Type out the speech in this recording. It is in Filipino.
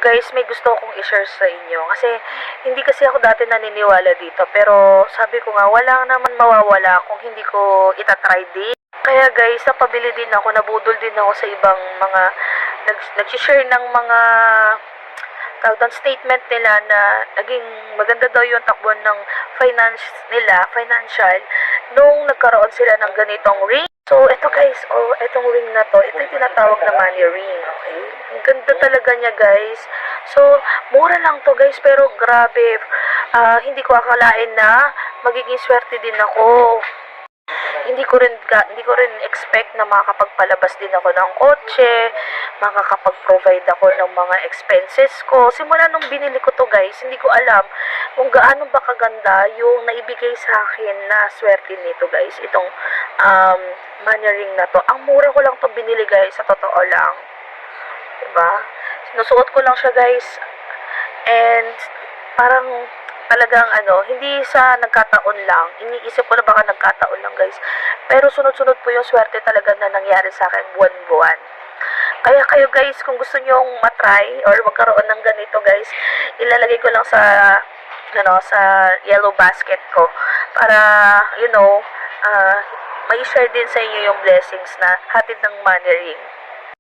guys, may gusto akong i-share sa inyo. Kasi hindi kasi ako dati naniniwala dito. Pero sabi ko nga, wala naman mawawala kung hindi ko itatry din. Kaya guys, napabili din ako, nabudol din ako sa ibang mga nag-share ng mga statement nila na naging maganda daw yung takbuhan ng financial, nung nagkaroon sila ng ganitong ring. So, ito guys, itong ring na to, ito yung tinatawag na money ring, okay? Ang ganda talaga niya guys. So, mura lang to guys, pero grabe, hindi ko akalain na magiging swerte din ako. Hindi ko rin expect na makakapagpalabas din ako ng kotse, makakapag-provide ako ng mga expenses ko. Simula nung binili ko to guys, hindi ko alam kung gaano ba kaganda yung naibigay sa akin na swerte nito guys. Itong money ring na to. Ang mura ko lang to binili guys, sa totoo lang. Diba? Sinusuot ko lang siya guys. And parang talagang hindi sa nagkataon lang. Iniisip ko na baka nagkataon lang guys. Pero sunod-sunod po yung swerte talaga na nangyari sa akin buwan-buwan. Kaya kayo guys, kung gusto nyong matry or magkaroon ng ganito guys, ilalagay ko lang sa sa yellow basket ko para may share din sa inyo yung blessings na hatid ng money ring.